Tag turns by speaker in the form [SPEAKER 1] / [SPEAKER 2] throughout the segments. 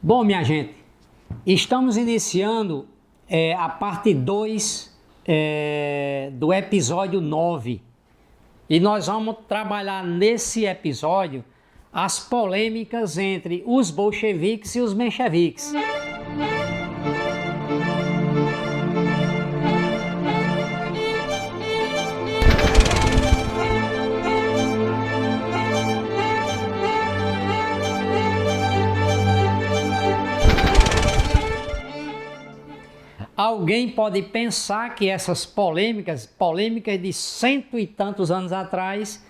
[SPEAKER 1] Bom, minha gente, estamos iniciando a parte 2 do episódio 9 e nós vamos trabalhar nesse episódio as polêmicas entre os bolcheviques e os mencheviques. Alguém pode pensar que essas polêmicas de cento e tantos anos atrás,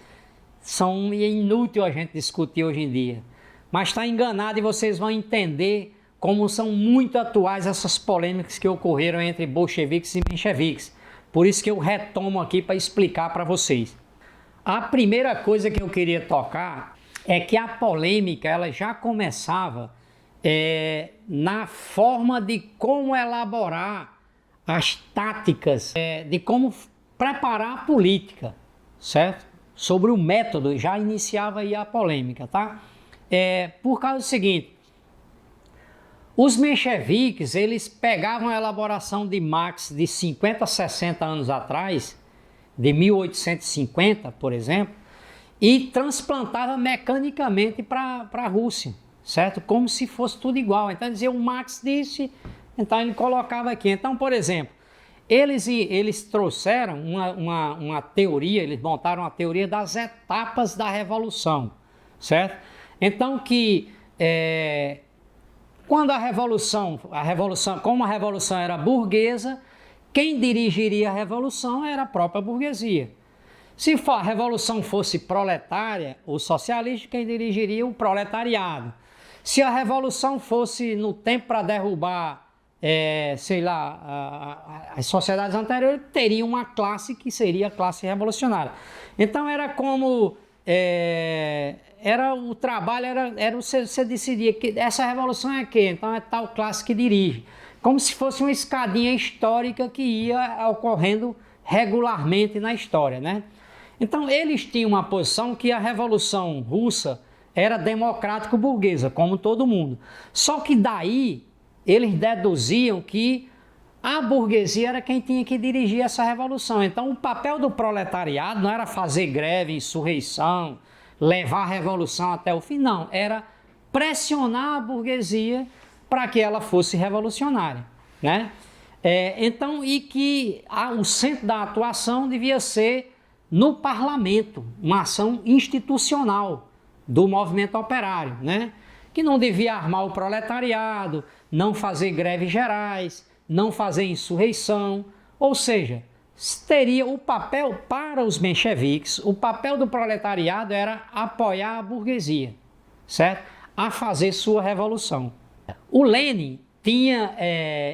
[SPEAKER 1] são inútil a gente discutir hoje em dia. Mas está enganado e vocês vão entender como são muito atuais essas polêmicas que ocorreram entre bolcheviques e mencheviques. Por isso que eu retomo aqui para explicar para vocês. A primeira coisa que eu queria tocar é que a polêmica ela já começava na forma de como elaborar as táticas, de como preparar a política, certo? Sobre o método, já iniciava aí a polêmica, tá? Por causa do seguinte, os mencheviques, eles pegavam a elaboração de Marx de 50 a 60 anos atrás, de 1850, por exemplo, e transplantavam mecanicamente para a Rússia, certo? Como se fosse tudo igual. Então, dizia, o Marx disse, então ele colocava aqui. Então, por exemplo, eles trouxeram uma teoria, eles montaram uma teoria das etapas da Revolução, certo? Então, quando a Revolução, como a Revolução era burguesa, quem dirigiria a Revolução era a própria burguesia. Se a Revolução fosse proletária ou socialista, quem dirigiria o proletariado. Se a Revolução fosse no tempo para derrubar, as sociedades anteriores, teria uma classe que seria a classe revolucionária. Então era como, o trabalho, você decidia que essa revolução é quê? Então é tal classe que dirige. Como se fosse uma escadinha histórica que ia ocorrendo regularmente na história, né? Então eles tinham uma posição que a Revolução Russa era democrático-burguesa, como todo mundo. Só que daí eles deduziam que a burguesia era quem tinha que dirigir essa revolução. Então o papel do proletariado não era fazer greve, insurreição, levar a revolução até o fim, não. Era pressionar a burguesia para que ela fosse revolucionária, né? E que o centro da atuação devia ser no parlamento, uma ação institucional do movimento operário, né? Que não devia armar o proletariado, não fazer greves gerais, não fazer insurreição, ou seja, teria o papel para os mencheviques, o papel do proletariado era apoiar a burguesia, certo? A fazer sua revolução. O Lenin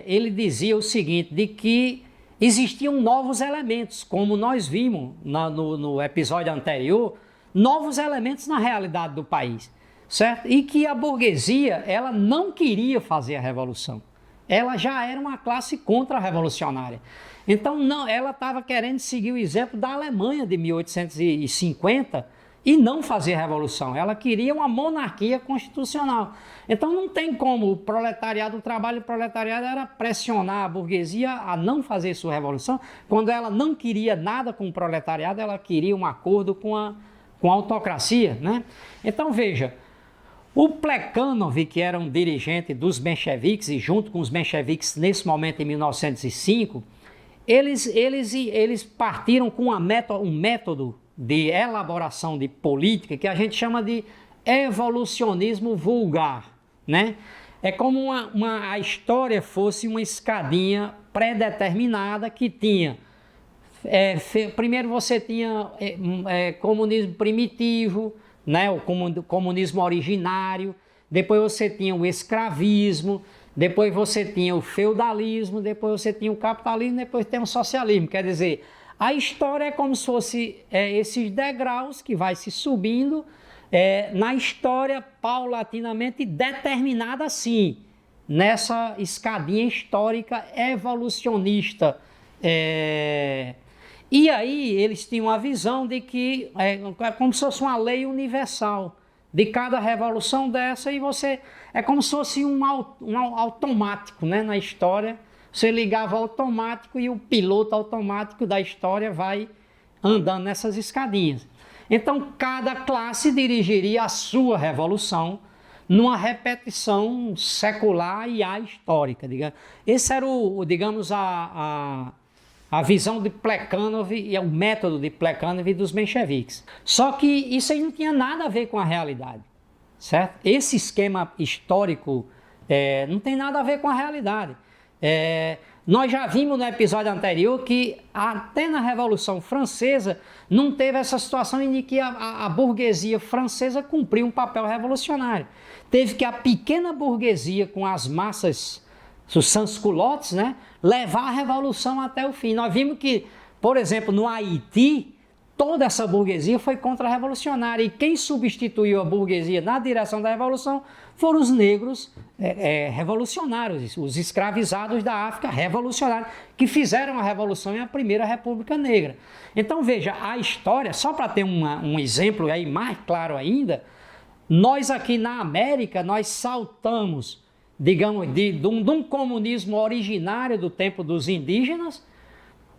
[SPEAKER 1] ele dizia o seguinte, de que existiam novos elementos, como nós vimos no episódio anterior, novos elementos na realidade do país, certo? E que a burguesia, ela não queria fazer a revolução. Ela já era uma classe contra-revolucionária. Então, não, ela estava querendo seguir o exemplo da Alemanha de 1850 e não fazer a revolução. Ela queria uma monarquia constitucional. Então, não tem como o trabalho do proletariado era pressionar a burguesia a não fazer sua revolução, quando ela não queria nada com o proletariado, ela queria um acordo com a autocracia, né? Então, veja, o Plekhanov, que era um dirigente dos mencheviques, e junto com os mencheviques nesse momento em 1905, eles partiram com um método de elaboração de política que a gente chama de evolucionismo vulgar, né? É como a história fosse uma escadinha pré-determinada que tinha primeiro você tinha comunismo primitivo, né, o comunismo originário, depois você tinha o escravismo, depois você tinha o feudalismo, depois você tinha o capitalismo, depois tem o socialismo. Quer dizer, a história é como se fosse esses degraus que vai se subindo na história paulatinamente determinada assim, nessa escadinha histórica evolucionista. E aí eles tinham a visão de que é como se fosse uma lei universal, de cada revolução dessa e você... É como se fosse um automático, né, na história. Você ligava automático e o piloto automático da história vai andando nessas escadinhas. Então, cada classe dirigiria a sua revolução numa repetição secular e ahistórica. Esse era, digamos, a visão de Plekhanov e o método de Plekhanov e dos mencheviques. Só que isso aí não tinha nada a ver com a realidade, certo? Esse esquema histórico não tem nada a ver com a realidade. Nós já vimos no episódio anterior que até na Revolução Francesa não teve essa situação em que a burguesia francesa cumpriu um papel revolucionário. Teve que a pequena burguesia com as massas, os sans-culottes, né, levar a revolução até o fim. Nós vimos que, por exemplo, no Haiti, toda essa burguesia foi contra-revolucionária e quem substituiu a burguesia na direção da revolução foram os negros revolucionários, os escravizados da África revolucionários, que fizeram a revolução em a primeira República Negra. Então veja, a história, só para ter um exemplo aí mais claro ainda, nós aqui na América, nós saltamos, digamos, de um comunismo originário do tempo dos indígenas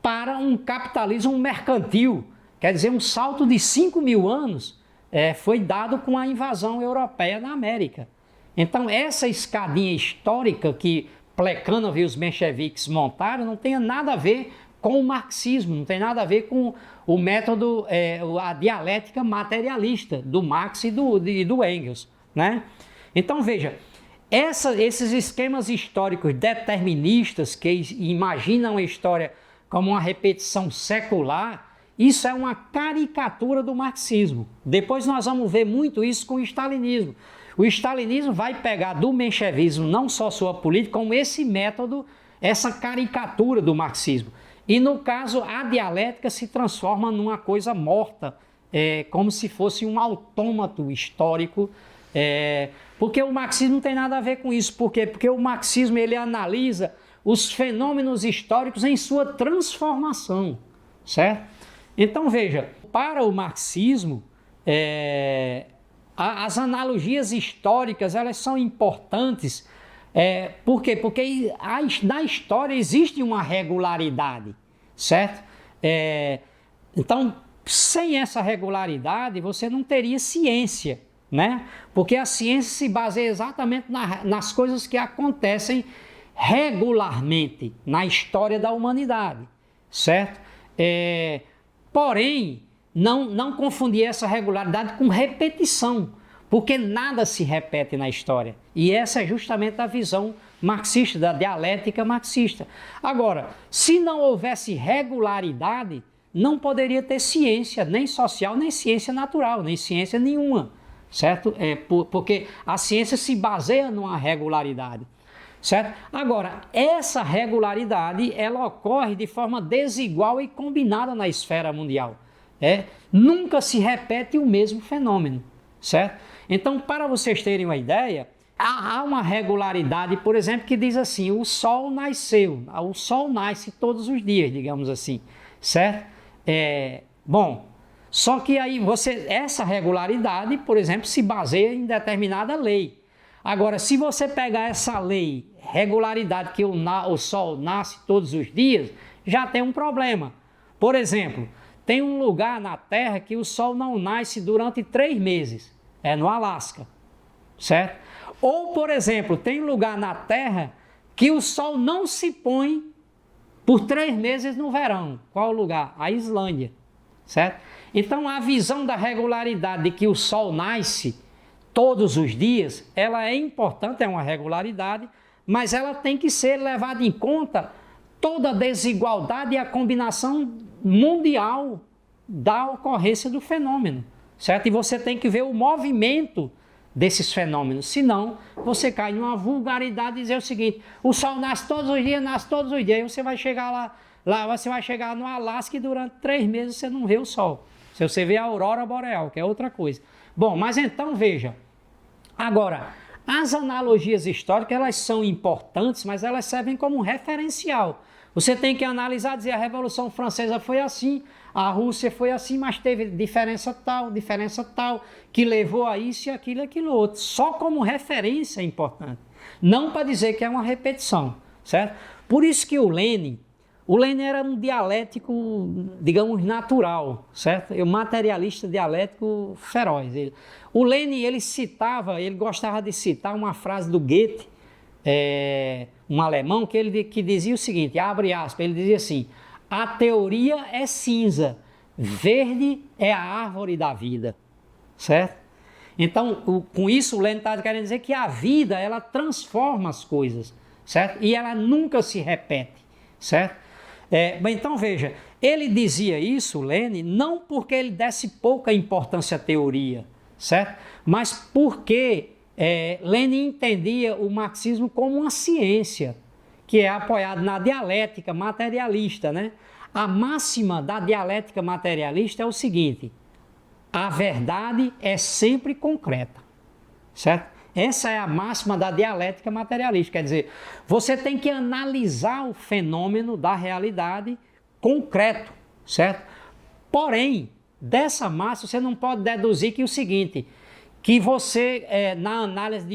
[SPEAKER 1] para um capitalismo mercantil. Quer dizer, um salto de 5.000 anos foi dado com a invasão europeia na América. Então, essa escadinha histórica que Plekhanov e os mencheviques montaram não tem nada a ver com o marxismo, não tem nada a ver com o método, a dialética materialista do Marx e do Engels, né? Então, veja, esses esquemas históricos deterministas que imaginam a história como uma repetição secular, isso é uma caricatura do marxismo. Depois nós vamos ver muito isso com o stalinismo. O stalinismo vai pegar do menchevismo não só sua política, como esse método, essa caricatura do marxismo. E no caso, a dialética se transforma numa coisa morta, como se fosse um autômato histórico, porque o marxismo não tem nada a ver com isso. Por quê? Porque o marxismo ele analisa os fenômenos históricos em sua transformação, certo? Então veja, para o marxismo, as analogias históricas elas são importantes. Por quê? Porque na história existe uma regularidade, certo? Então, sem essa regularidade, você não teria ciência, né? Porque a ciência se baseia exatamente nas coisas que acontecem regularmente na história da humanidade, certo? Porém, não confundir essa regularidade com repetição, porque nada se repete na história. E essa é justamente a visão marxista, da dialética marxista. Agora, se não houvesse regularidade, não poderia ter ciência, nem social, nem ciência natural, nem ciência nenhuma, certo? Porque a ciência se baseia numa regularidade, certo? Agora, essa regularidade, ela ocorre de forma desigual e combinada na esfera mundial. Nunca se repete o mesmo fenômeno, certo? Então, para vocês terem uma ideia, há uma regularidade, por exemplo, que diz assim, o Sol nasceu, o Sol nasce todos os dias, digamos assim, certo? Bom, só que aí essa regularidade, por exemplo, se baseia em determinada lei. Agora, se você pegar essa lei, regularidade que o Sol nasce todos os dias, já tem um problema. Por exemplo, tem um lugar na Terra que o Sol não nasce durante 3 meses, no Alasca, certo? Ou, por exemplo, tem um lugar na Terra que o Sol não se põe por 3 meses no verão. Qual o lugar? A Islândia, certo? Então, a visão da regularidade de que o Sol nasce todos os dias, ela é importante, é uma regularidade, mas ela tem que ser levada em conta toda a desigualdade e a combinação mundial da ocorrência do fenômeno, certo? E você tem que ver o movimento desses fenômenos, senão você cai numa vulgaridade e dizer o seguinte, o Sol nasce todos os dias, aí você vai chegar lá você vai chegar no Alasca e durante 3 meses você não vê o Sol. Se você vê a aurora boreal, que é outra coisa. Bom, mas então veja, agora, as analogias históricas elas são importantes, mas elas servem como um referencial. Você tem que analisar, dizer a Revolução Francesa foi assim, a Rússia foi assim, mas teve diferença tal, que levou a isso e aquilo outro. Só como referência é importante. Não para dizer que é uma repetição, certo? Por isso que o Lenin era um dialético, digamos, natural, certo? Um materialista dialético feroz. O Lenin, ele gostava de citar uma frase do Goethe, um alemão, que dizia o seguinte, abre aspas, ele dizia assim, a teoria é cinza, verde é a árvore da vida, certo? Então, com isso, o Lenin está querendo dizer que a vida, ela transforma as coisas, certo? E ela nunca se repete, certo? Então, veja, ele dizia isso, Lenin, não porque ele desse pouca importância à teoria, certo? Mas porque Lenin entendia o marxismo como uma ciência, que é apoiada na dialética materialista, né? A máxima da dialética materialista é o seguinte, a verdade é sempre concreta, certo? Essa é a máxima da dialética materialista, quer dizer, você tem que analisar o fenômeno da realidade concreto, certo? Porém, dessa máxima você não pode deduzir que o seguinte, que você, na análise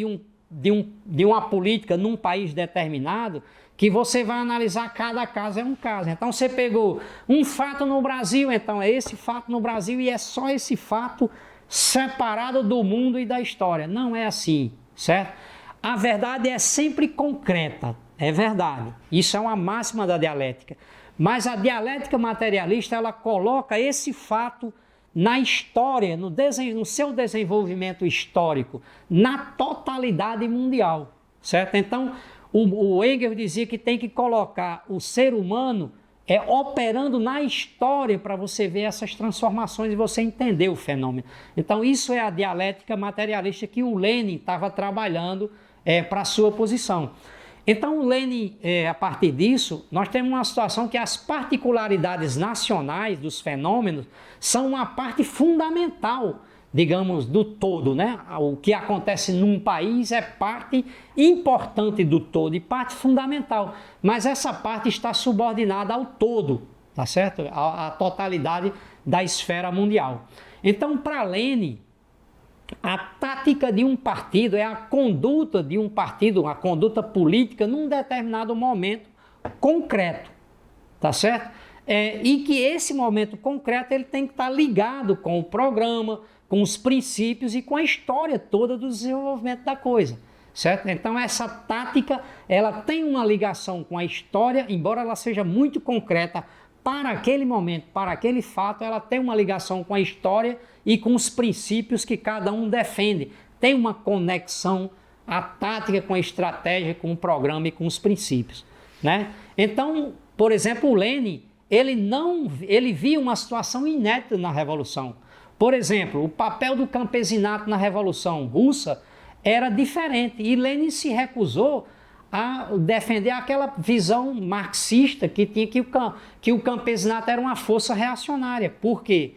[SPEAKER 1] de uma política num país determinado, que você vai analisar cada caso é um caso. Então você pegou um fato no Brasil, então é esse fato no Brasil e é só esse fato separado do mundo e da história. Não é assim, certo? A verdade é sempre concreta, é verdade. Isso é uma máxima da dialética. Mas a dialética materialista, ela coloca esse fato na história, no seu desenvolvimento histórico, na totalidade mundial, certo? Então, o Engels dizia que tem que colocar o ser humano operando na história para você ver essas transformações e você entender o fenômeno. Então, isso é a dialética materialista que o Lenin estava trabalhando para a sua posição. Então, o Lenin, a partir disso, nós temos uma situação que as particularidades nacionais dos fenômenos são uma parte fundamental, digamos, do todo, né? O que acontece num país é parte importante do todo e parte fundamental, mas essa parte está subordinada ao todo, tá certo? À totalidade da esfera mundial. Então, para Lenin, a tática de um partido é a conduta de um partido, a conduta política num determinado momento concreto, tá certo? E que esse momento concreto ele tem que estar ligado com o programa, com os princípios e com a história toda do desenvolvimento da coisa, certo? Então essa tática, ela tem uma ligação com a história, embora ela seja muito concreta para aquele momento, para aquele fato, ela tem uma ligação com a história e com os princípios que cada um defende. Tem uma conexão, a tática com a estratégia, com o programa e com os princípios, né? Então, por exemplo, o Lenin, ele via uma situação inédita na Revolução. Por exemplo, o papel do campesinato na Revolução Russa era diferente e Lenin se recusou a defender aquela visão marxista que tinha que o campesinato era uma força reacionária. Por quê?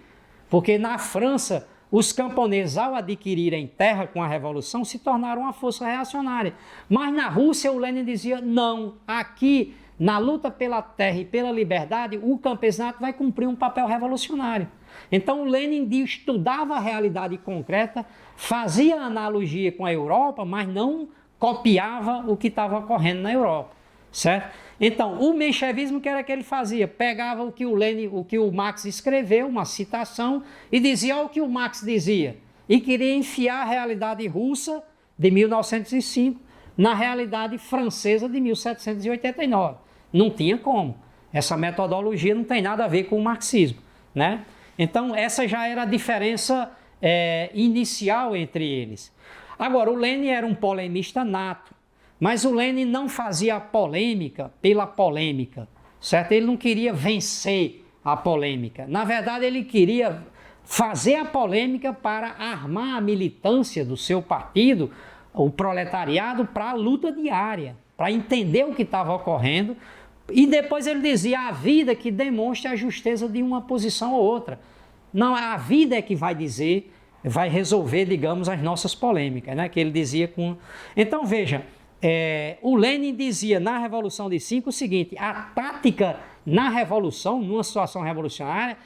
[SPEAKER 1] Porque na França, os camponeses, ao adquirirem terra com a Revolução, se tornaram uma força reacionária. Mas na Rússia, o Lenin dizia, não, aqui, na luta pela terra e pela liberdade, o campesinato vai cumprir um papel revolucionário. Então o Lenin estudava a realidade concreta, fazia analogia com a Europa, mas não copiava o que estava ocorrendo na Europa, certo? Então o menchevismo, que era que ele fazia? Pegava o que o Marx escreveu, uma citação, e dizia o que o Marx dizia, e queria enfiar a realidade russa de 1905 na realidade francesa de 1789. Não tinha como. Essa metodologia não tem nada a ver com o marxismo, né? Então, essa já era a diferença inicial entre eles. Agora, o Lenin era um polemista nato, mas o Lenin não fazia a polêmica pela polêmica, certo? Ele não queria vencer a polêmica. Na verdade, ele queria fazer a polêmica para armar a militância do seu partido, o proletariado, para a luta diária, para entender o que estava ocorrendo. E depois ele dizia, a vida que demonstra a justeza de uma posição ou outra. Não, a vida é que vai dizer, vai resolver, digamos, as nossas polêmicas, né? Que ele dizia com... Então, veja, o Lenin dizia na Revolução de 5 o seguinte: a tática na revolução, numa situação revolucionária,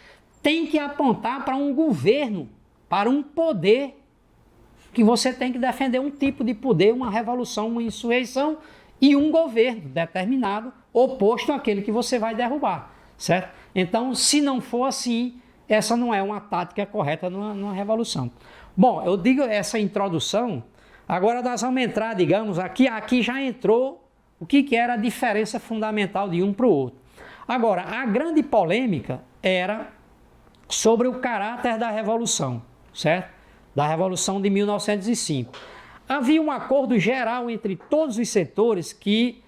[SPEAKER 1] tem que apontar para um governo, para um poder, que você tem que defender um tipo de poder, uma revolução, uma insurreição e um governo determinado, oposto àquele que você vai derrubar, certo? Então, se não for assim, essa não é uma tática correta numa revolução. Bom, eu digo essa introdução, agora nós vamos entrar, digamos, aqui já entrou o que era a diferença fundamental de um para o outro. Agora, a grande polêmica era sobre o caráter da Revolução, certo? Da Revolução de 1905. Havia um acordo geral entre todos os setores que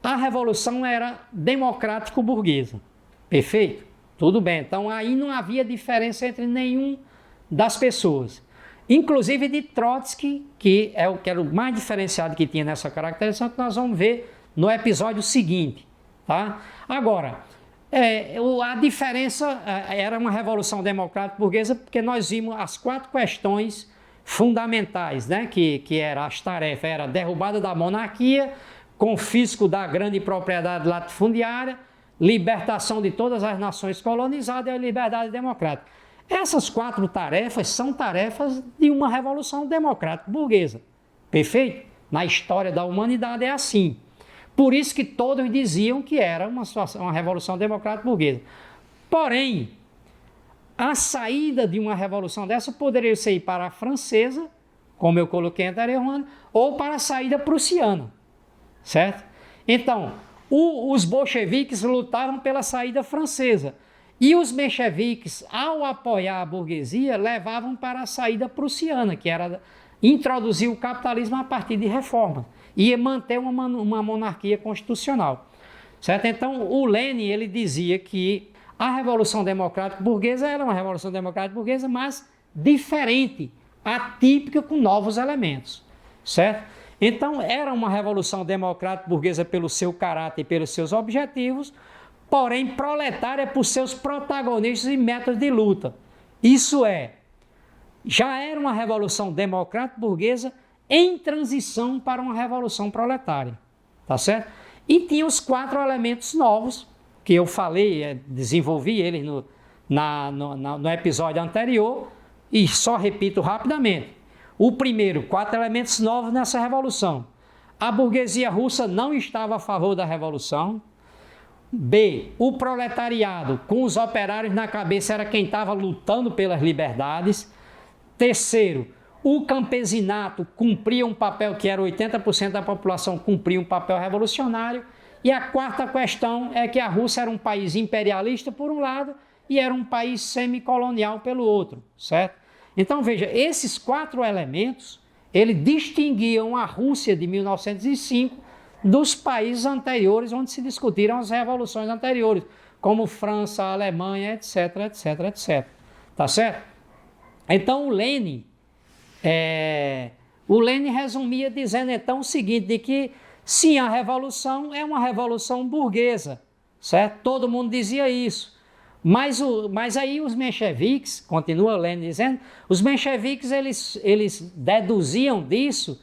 [SPEAKER 1] a Revolução era democrático-burguesa. Perfeito? Tudo bem. Então, aí não havia diferença entre nenhum das pessoas. Inclusive de Trotsky, que era o mais diferenciado que tinha nessa caracterização, que nós vamos ver no episódio seguinte. Tá? Agora, a diferença era uma revolução democrática burguesa, porque nós vimos as 4 questões fundamentais, né? que eram as tarefas: era derrubada da monarquia, confisco da grande propriedade latifundiária, libertação de todas as nações colonizadas e a liberdade democrática. Essas 4 tarefas são tarefas de uma revolução democrática burguesa. Perfeito? Na história da humanidade é assim. Por isso que todos diziam que era uma revolução democrática burguesa. Porém, a saída de uma revolução dessa poderia ser para a francesa, como eu coloquei anteriormente, ou para a saída prussiana, certo? Então, os bolcheviques lutavam pela saída francesa e os mencheviques, ao apoiar a burguesia, levavam para a saída prussiana, que era introduzir o capitalismo a partir de reformas e manter uma monarquia constitucional, certo? Então, o Lenin, ele dizia que a Revolução Democrática Burguesa era uma Revolução Democrática Burguesa, mas diferente, atípica, com novos elementos, certo? Então, era uma Revolução Democrática Burguesa pelo seu caráter e pelos seus objetivos, porém proletária por seus protagonistas e métodos de luta. Isso já era uma Revolução Democrática Burguesa em transição para uma revolução proletária, tá certo? E tinha os 4 elementos novos, que eu falei, desenvolvi eles no episódio anterior, e só repito rapidamente. O primeiro, 4 elementos novos nessa revolução. A burguesia russa não estava a favor da revolução. B, o proletariado, com os operários na cabeça, era quem estava lutando pelas liberdades. Terceiro, o campesinato cumpria um papel que era 80% da população, cumpria um papel revolucionário. E a 4ª questão é que a Rússia era um país imperialista por um lado e era um país semicolonial pelo outro, certo? Então veja, esses 4 elementos, eles distinguiam a Rússia de 1905 dos países anteriores onde se discutiram as revoluções anteriores, como França, Alemanha, etc, etc, etc. Tá certo? Então o Lenin resumia dizendo então o seguinte, de que sim, a revolução é uma revolução burguesa, certo? Todo mundo dizia isso. Mas aí os mencheviques, continua Lenin dizendo, os mencheviques eles deduziam disso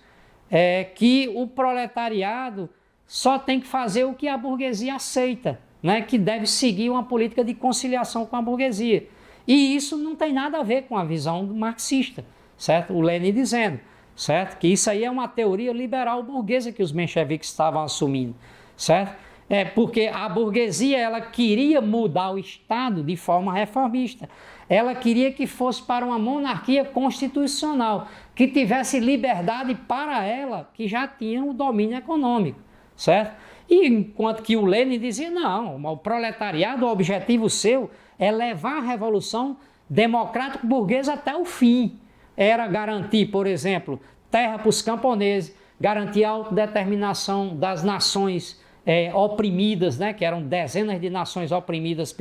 [SPEAKER 1] que o proletariado só tem que fazer o que a burguesia aceita, né? Que deve seguir uma política de conciliação com a burguesia. E isso não tem nada a ver com a visão marxista, certo? O Lenin dizendo, certo? Que isso aí é uma teoria liberal burguesa que os mencheviques estavam assumindo, certo? Porque a burguesia ela queria mudar o Estado de forma reformista. Ela queria que fosse para uma monarquia constitucional, que tivesse liberdade para ela, que já tinha o domínio econômico, certo? E enquanto que o Lenin dizia, não, o proletariado, o objetivo seu é levar a revolução democrática burguesa até o fim. Era garantir, por exemplo, terra para os camponeses, garantir a autodeterminação das nações oprimidas, né, que eram dezenas de nações oprimidas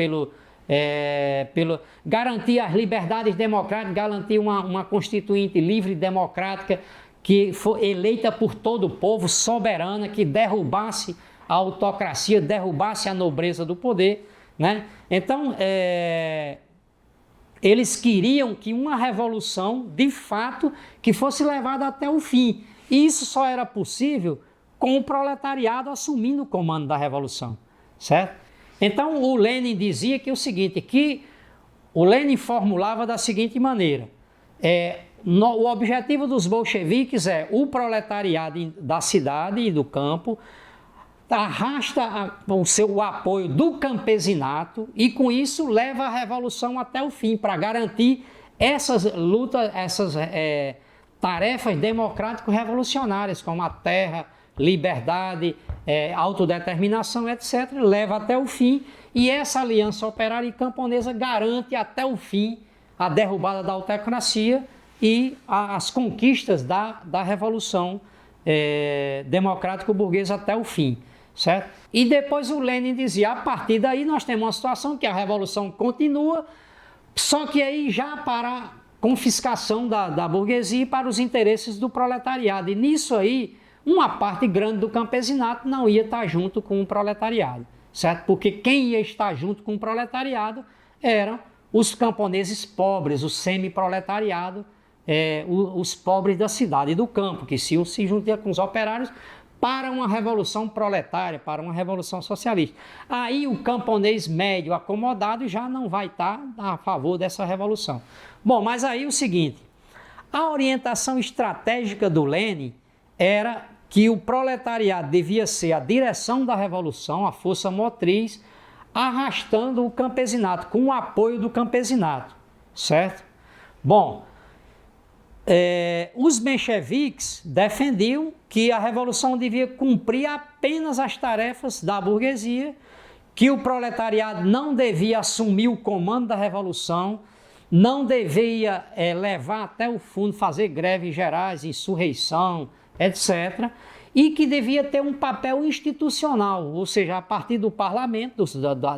[SPEAKER 1] garantir as liberdades democráticas, garantir uma constituinte livre e democrática que foi eleita por todo o povo, soberana, que derrubasse a autocracia, derrubasse a nobreza do poder, né? Então, eles queriam que uma revolução, de fato, que fosse levada até o fim. E isso só era possível com o proletariado assumindo o comando da revolução, certo? Então o Lenin dizia que o seguinte, que o Lenin formulava da seguinte maneira, o objetivo dos bolcheviques é o proletariado da cidade e do campo arrasta o seu apoio do campesinato e com isso leva a revolução até o fim para garantir essas lutas, essas tarefas democrático-revolucionárias como a terra, liberdade, autodeterminação, etc., leva até o fim e essa aliança operária e camponesa garante até o fim a derrubada da autocracia e as conquistas da revolução democrático-burguesa até o fim, certo? E depois o Lenin dizia, a partir daí nós temos uma situação que a revolução continua, só que aí já para confiscação da burguesia e para os interesses do proletariado. E nisso aí, uma parte grande do campesinato não ia estar junto com o proletariado, certo? Porque quem ia estar junto com o proletariado eram os camponeses pobres, o semi-proletariado, os pobres da cidade e do campo, que se juntar com os operários para uma revolução proletária, para uma revolução socialista. Aí o camponês médio acomodado já não vai estar a favor dessa revolução. Bom, mas aí o seguinte, a orientação estratégica do Lenin era que o proletariado devia ser a direção da revolução, a força motriz, arrastando o campesinato, com o apoio do campesinato, certo? Bom, os mencheviques defendiam que a revolução devia cumprir apenas as tarefas da burguesia, que o proletariado não devia assumir o comando da revolução, não devia levar até o fundo, fazer greves gerais, insurreição, etc., e que devia ter um papel institucional, ou seja, a partir do parlamento,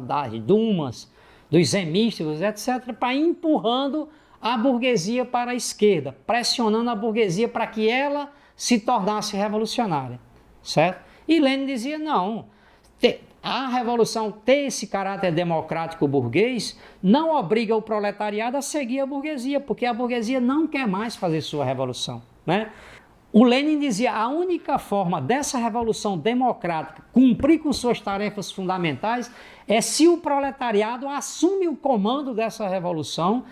[SPEAKER 1] das dumas, dos hemístros, etc., para ir empurrando a burguesia para a esquerda, pressionando a burguesia para que ela se tornasse revolucionária, certo? E Lenin dizia, não, a revolução ter esse caráter democrático burguês não obriga o proletariado a seguir a burguesia, porque a burguesia não quer mais fazer sua revolução, né? O Lenin dizia, a única forma dessa revolução democrática cumprir com suas tarefas fundamentais é se o proletariado assume o comando dessa revolução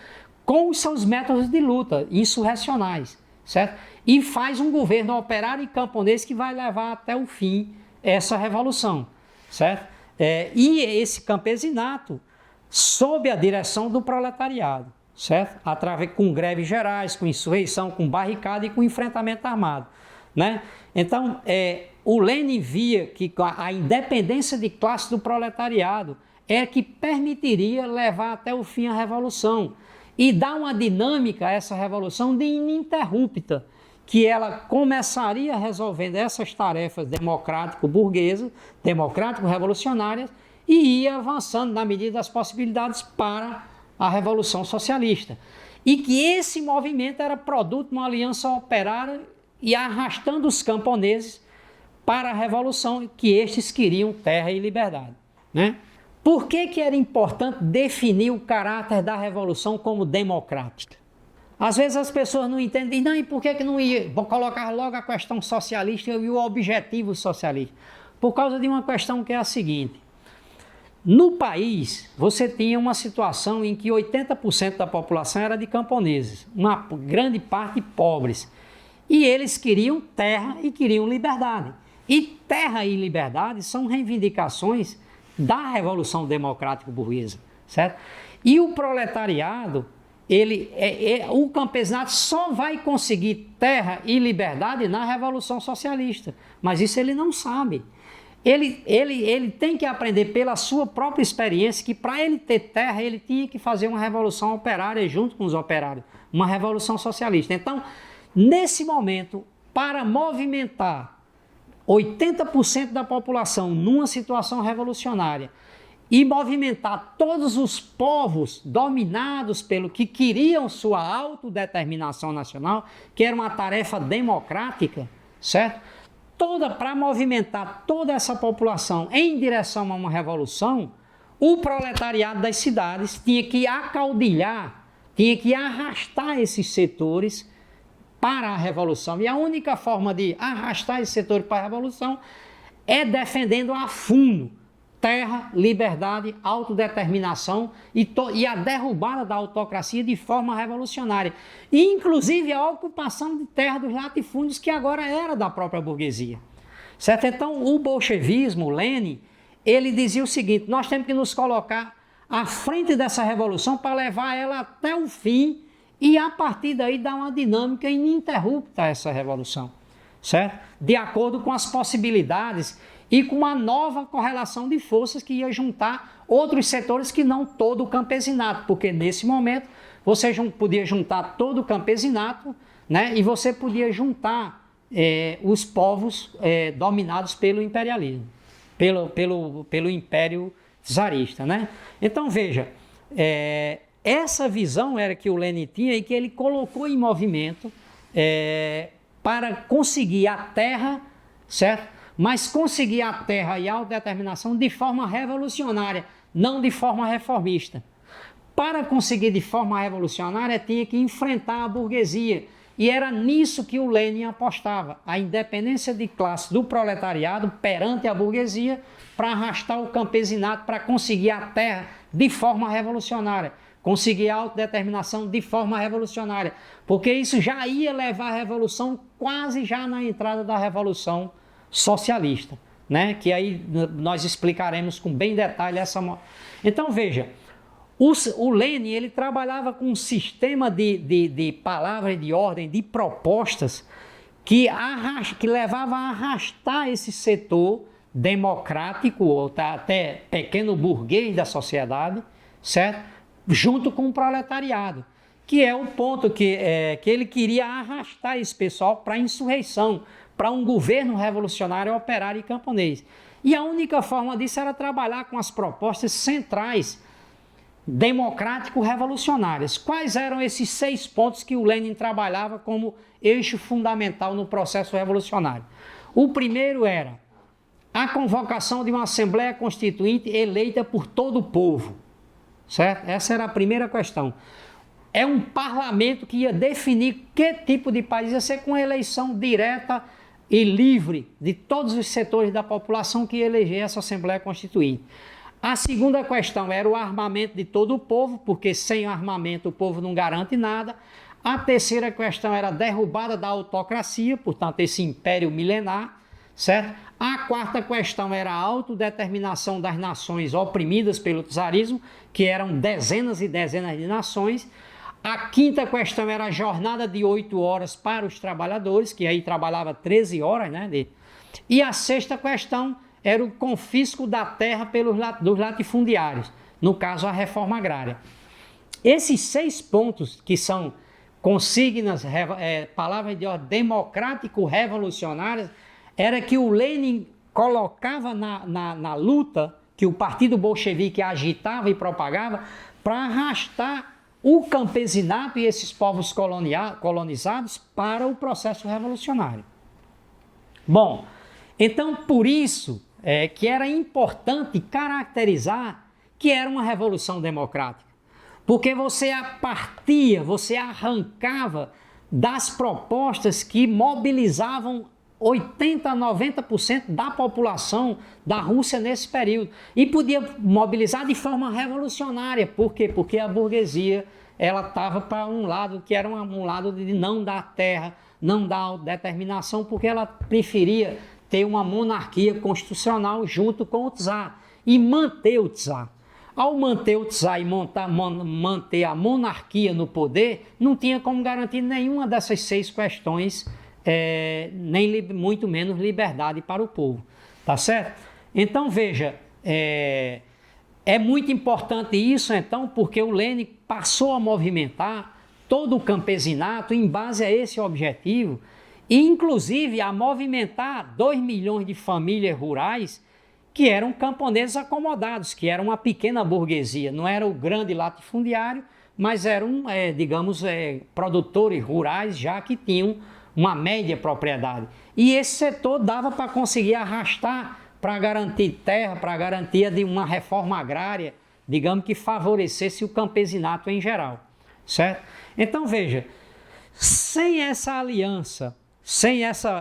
[SPEAKER 1] com os seus métodos de luta insurrecionais, certo? E faz um governo operário e camponês que vai levar até o fim essa revolução, certo? E esse campesinato sob a direção do proletariado, certo? Com greves gerais, com insurreição, com barricada e com enfrentamento armado, né? Então, o Lenin via que a independência de classe do proletariado é que permitiria levar até o fim a revolução e dar uma dinâmica a essa revolução de ininterrupta, que ela começaria resolvendo essas tarefas democrático-burguesas, democrático-revolucionárias, e ia avançando na medida das possibilidades para a Revolução Socialista. E que esse movimento era produto de uma aliança operária e arrastando os camponeses para a Revolução, que estes queriam terra e liberdade, né? Por que era importante definir o caráter da Revolução como democrática? Às vezes as pessoas não entendem, não, e por que não ia colocar logo a questão socialista e o objetivo socialista? Por causa de uma questão que é a seguinte, no país você tinha uma situação em que 80% da população era de camponeses, uma grande parte pobres, e eles queriam terra e queriam liberdade. E terra e liberdade são reivindicações da Revolução Democrático-Burguesa, certo? E o proletariado, o campesinato só vai conseguir terra e liberdade na Revolução Socialista, mas isso ele não sabe. Ele tem que aprender pela sua própria experiência que para ele ter terra, ele tinha que fazer uma revolução operária junto com os operários, uma revolução socialista. Então, nesse momento, para movimentar 80% da população numa situação revolucionária e movimentar todos os povos dominados pelo que queriam sua autodeterminação nacional, que era uma tarefa democrática, certo? Para movimentar toda essa população em direção a uma revolução, o proletariado das cidades tinha que acaudilhar, tinha que arrastar esses setores para a revolução. E a única forma de arrastar esse setor para a revolução é defendendo a fundo terra, liberdade, autodeterminação e a derrubada da autocracia de forma revolucionária. E, inclusive, a ocupação de terra dos latifúndios, que agora era da própria burguesia. Certo? Então, o bolchevismo, o Lenin, ele dizia o seguinte: nós temos que nos colocar à frente dessa revolução para levar ela até o fim e, a partir daí, dar uma dinâmica ininterrupta a essa revolução. Certo? De acordo com as possibilidades e com uma nova correlação de forças que ia juntar outros setores que não todo o campesinato, porque nesse momento você podia juntar todo o campesinato, né, e você podia juntar os povos dominados pelo imperialismo, pelo império czarista. Né? Então veja, essa visão era que o Lenin tinha e que ele colocou em movimento para conseguir a terra, certo? Mas conseguir a terra e a autodeterminação de forma revolucionária, não de forma reformista. Para conseguir de forma revolucionária, tinha que enfrentar a burguesia. E era nisso que o Lenin apostava, a independência de classe do proletariado perante a burguesia para arrastar o campesinato, para conseguir a terra de forma revolucionária, conseguir a autodeterminação de forma revolucionária, porque isso já ia levar à revolução quase já na entrada da Revolução Socialista, né? Que aí nós explicaremos com bem detalhe essa. Então veja, o Lenin ele trabalhava com um sistema de palavras, de ordem, de propostas que levava a arrastar esse setor democrático ou até pequeno burguês da sociedade, certo? Junto com o proletariado, que é o ponto que ele queria arrastar esse pessoal para a insurreição, para um governo revolucionário, operário e camponês. E a única forma disso era trabalhar com as propostas centrais democrático-revolucionárias. Quais eram esses 6 pontos que o Lenin trabalhava como eixo fundamental no processo revolucionário? O primeiro era a convocação de uma Assembleia Constituinte eleita por todo o povo. Certo? Essa era a primeira questão. É um parlamento que ia definir que tipo de país ia ser, com eleição direta e livre de todos os setores da população que ia eleger essa Assembleia Constituinte. A segunda questão era o armamento de todo o povo, porque sem armamento o povo não garante nada. A terceira questão era a derrubada da autocracia, portanto esse império milenar, certo? A quarta questão era a autodeterminação das nações oprimidas pelo czarismo, que eram dezenas e dezenas de nações. A quinta questão era a jornada de 8 horas para os trabalhadores, que aí trabalhava 13 horas, né? E a sexta questão era o confisco da terra dos latifundiários, no caso a reforma agrária. Esses 6 pontos, que são consignas, palavras de ordem democrático-revolucionárias, era que o Lenin colocava na luta, que o partido bolchevique agitava e propagava, para arrastar o campesinato e esses povos colonizados para o processo revolucionário. Bom, então por isso que era importante caracterizar que era uma revolução democrática, porque você arrancava das propostas que mobilizavam 80% a 90% da população da Rússia nesse período. E podia mobilizar de forma revolucionária. Por quê? Porque a burguesia estava para um lado que era um lado de não dar terra, não dar determinação, porque ela preferia ter uma monarquia constitucional junto com o czar e manter o czar. Ao manter o czar e manter a monarquia no poder, não tinha como garantir nenhuma dessas 6 questões, nem muito menos liberdade para o povo, tá certo? Então veja, é muito importante isso então, porque o Lenin passou a movimentar todo o campesinato em base a esse objetivo e inclusive a movimentar 2 milhões de famílias rurais que eram camponeses acomodados, que eram uma pequena burguesia, não era o grande latifundiário, mas eram, produtores rurais já que tinham uma média propriedade. E esse setor dava para conseguir arrastar para garantir terra, para garantia de uma reforma agrária, digamos que favorecesse o campesinato em geral, certo? Então veja, Sem essa aliança, sem essa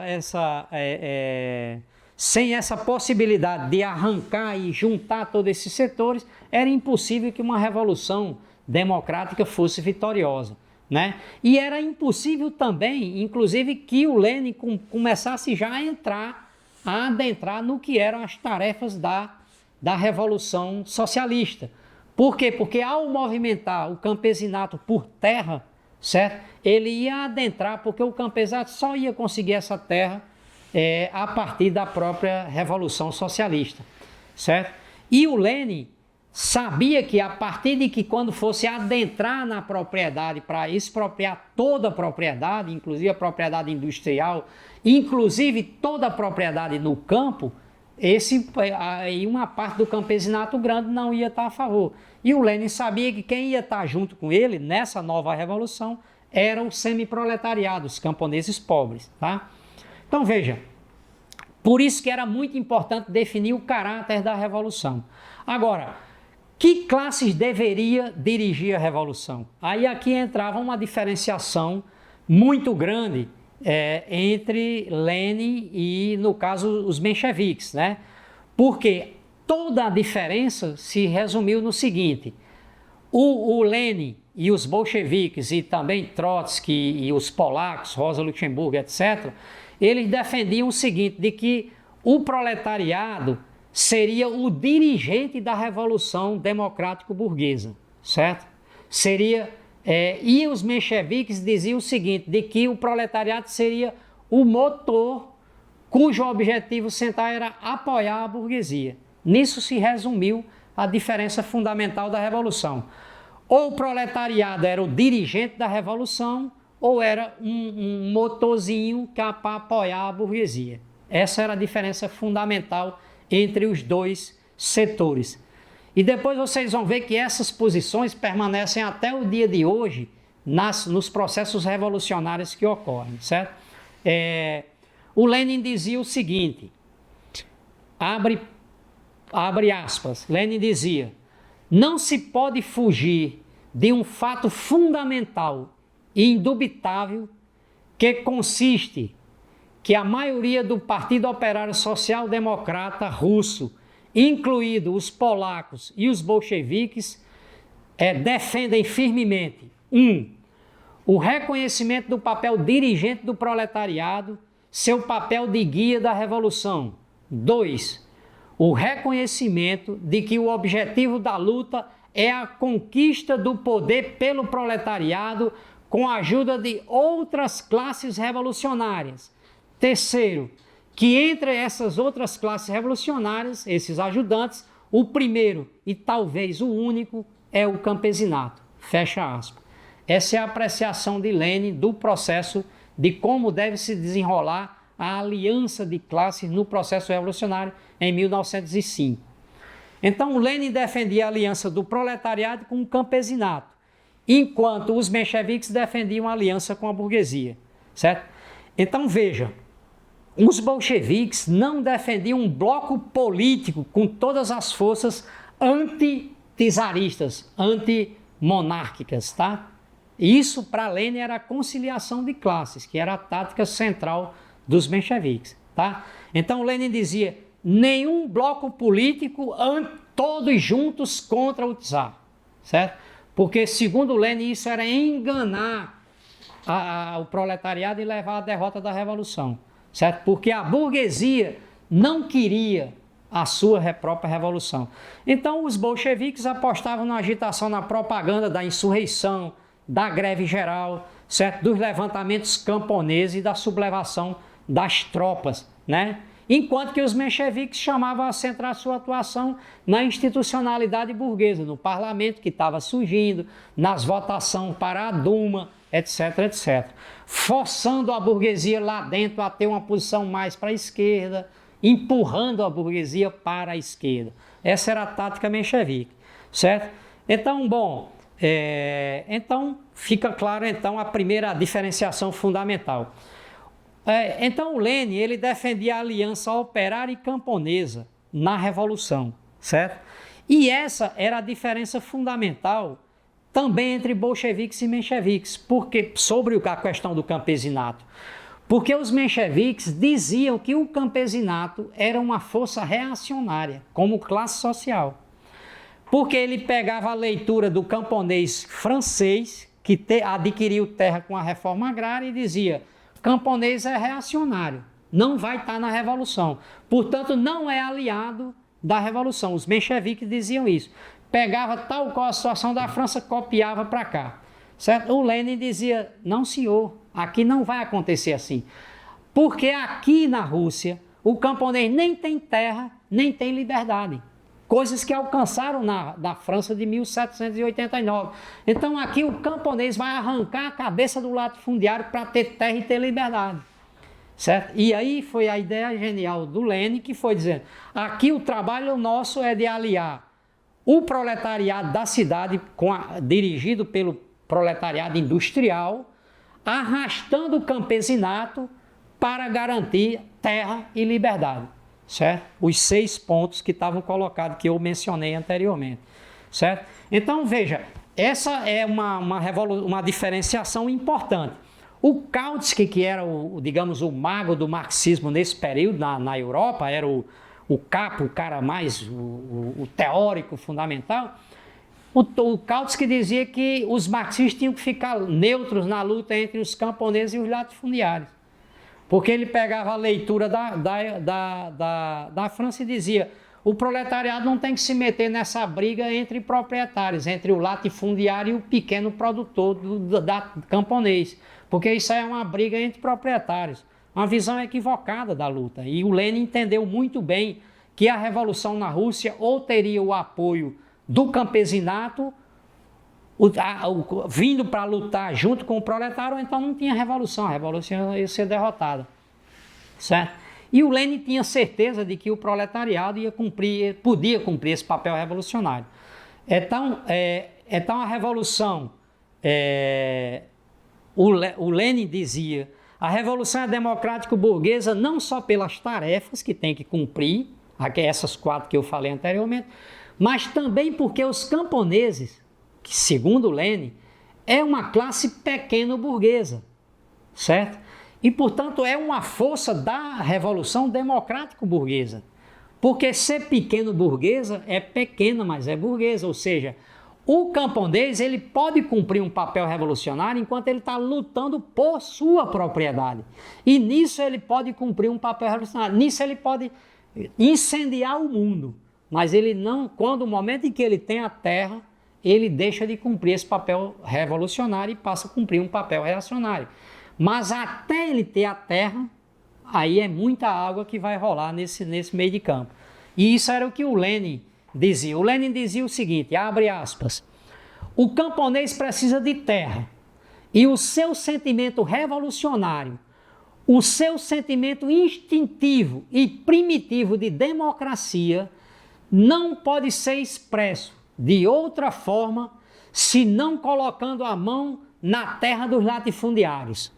[SPEAKER 1] possibilidade de arrancar e juntar todos esses setores, era impossível que uma revolução democrática fosse vitoriosa, né? E era impossível também, inclusive, que o Lênin começasse já a adentrar no que eram as tarefas da Revolução Socialista. Por quê? Porque ao movimentar o campesinato por terra, certo? Ele ia adentrar, porque o campesinato só ia conseguir essa terra a partir da própria Revolução Socialista, certo? E o Lênin sabia que a partir de que quando fosse adentrar na propriedade para expropriar toda a propriedade, inclusive a propriedade industrial, inclusive toda a propriedade no campo, aí uma parte do campesinato grande não ia estar a favor. E o Lênin sabia que quem ia estar junto com ele nessa nova revolução eram os semiproletariados, os camponeses pobres, tá? Então veja, por isso que era muito importante definir o caráter da revolução. Agora, que classes deveria dirigir a revolução? Aí aqui entrava uma diferenciação muito grande entre Lênin e, no caso, os mencheviques, né? Porque toda a diferença se resumiu no seguinte: o Lênin e os bolcheviques, e também Trotsky e os polacos, Rosa Luxemburgo, etc., eles defendiam o seguinte, de que o proletariado seria o dirigente da Revolução Democrático-Burguesa, certo? E os mencheviques diziam o seguinte, de que o proletariado seria o motor cujo objetivo central era apoiar a burguesia. Nisso se resumiu a diferença fundamental da Revolução. Ou o proletariado era o dirigente da Revolução, ou era um motorzinho para apoiar a burguesia. Essa era a diferença fundamental entre os dois setores. E depois vocês vão ver que essas posições permanecem até o dia de hoje nos processos revolucionários que ocorrem, certo? O Lênin dizia o seguinte, abre aspas, Lênin dizia: não se pode fugir de um fato fundamental e indubitável que consiste que a maioria do Partido Operário Social Democrata russo, incluído os polacos e os bolcheviques, defendem firmemente: 1. O reconhecimento do papel dirigente do proletariado, seu papel de guia da revolução. 2. O reconhecimento de que o objetivo da luta é a conquista do poder pelo proletariado com a ajuda de outras classes revolucionárias. 3. Que entre essas outras classes revolucionárias, esses ajudantes, o primeiro e talvez o único é o campesinato. Fecha aspas. Essa é a apreciação de Lênin do processo de como deve se desenrolar a aliança de classes no processo revolucionário em 1905. Então, Lênin defendia a aliança do proletariado com o campesinato, enquanto os mencheviques defendiam a aliança com a burguesia, certo? Então, veja, os bolcheviques não defendiam um bloco político com todas as forças anti-czaristas, anti-monárquicas, tá? Isso, para Lênin, era a conciliação de classes, que era a tática central dos mencheviques, tá? Então, Lênin dizia: nenhum bloco político, todos juntos contra o czar, certo? Porque, segundo Lênin, isso era enganar o proletariado e levar à derrota da revolução, certo? Porque a burguesia não queria a sua própria revolução. Então, os bolcheviques apostavam na agitação, na propaganda da insurreição, da greve geral, certo? Dos levantamentos camponeses e da sublevação das tropas, né? Enquanto que os mencheviques chamavam a centrar sua atuação na institucionalidade burguesa, no parlamento que estava surgindo, nas votações para a Duma, etc, etc. Forçando a burguesia lá dentro a ter uma posição mais para a esquerda, empurrando a burguesia para a esquerda. Essa era a tática menchevique, certo? Então, bom, então fica claro então a primeira diferenciação fundamental. Então o Lênin, ele defendia a aliança operária e camponesa na Revolução, certo? E essa era a diferença fundamental também entre bolcheviques e mencheviques, porque, sobre a questão do campesinato. Porque os mencheviques diziam que o campesinato era uma força reacionária, como classe social. Porque ele pegava a leitura do camponês francês, que adquiriu terra com a reforma agrária, e dizia: camponês é reacionário, não vai estar na revolução, portanto não é aliado da revolução. Os mencheviques diziam isso. Pegava tal qual a situação da França, copiava para cá. Certo? O Lenin dizia: não senhor, aqui não vai acontecer assim. Porque aqui na Rússia, o camponês nem tem terra, nem tem liberdade. Coisas que alcançaram na França de 1789. Então aqui o camponês vai arrancar a cabeça do latifundiário para ter terra e ter liberdade. Certo? E aí foi a ideia genial do Lenin, que foi dizendo: aqui o trabalho nosso é de aliar o proletariado da cidade, dirigido pelo proletariado industrial, arrastando o campesinato para garantir terra e liberdade. Certo? Os 6 pontos que estavam colocados, que eu mencionei anteriormente. Certo? Então, veja, essa é uma diferenciação importante. O Kautsky, que era digamos, o mago do marxismo nesse período na Europa, era o capo, o cara mais, o teórico fundamental. O Kautsky dizia que os marxistas tinham que ficar neutros na luta entre os camponeses e os latifundiários. Porque ele pegava a leitura da França e dizia: o proletariado não tem que se meter nessa briga entre proprietários, entre o latifundiário e o pequeno produtor camponês, porque isso é uma briga entre proprietários. Uma visão equivocada da luta. E o Lenin entendeu muito bem que a revolução na Rússia ou teria o apoio do campesinato, vindo para lutar junto com o proletário, ou então não tinha revolução, a revolução ia ser derrotada. Certo? E o Lenin tinha certeza de que o proletariado podia cumprir esse papel revolucionário. Então a revolução, o Lenin dizia: a revolução é democrático-burguesa não só pelas tarefas que tem que cumprir, essas 4 que eu falei anteriormente, mas também porque os camponeses, que segundo Lenin, é uma classe pequeno-burguesa, certo? E, portanto, é uma força da revolução democrático-burguesa. Porque ser pequeno-burguesa é pequena, mas é burguesa, ou seja, o camponês ele pode cumprir um papel revolucionário enquanto ele está lutando por sua propriedade. E nisso ele pode cumprir um papel revolucionário. Nisso ele pode incendiar o mundo. Mas ele não, quando o momento em que ele tem a terra, ele deixa de cumprir esse papel revolucionário e passa a cumprir um papel reacionário. Mas até ele ter a terra, aí é muita água que vai rolar nesse meio de campo. E isso era o que o Lenin dizia. O Lenin dizia o seguinte, abre aspas: o camponês precisa de terra e o seu sentimento revolucionário, o seu sentimento instintivo e primitivo de democracia não pode ser expresso de outra forma senão colocando a mão na terra dos latifundiários.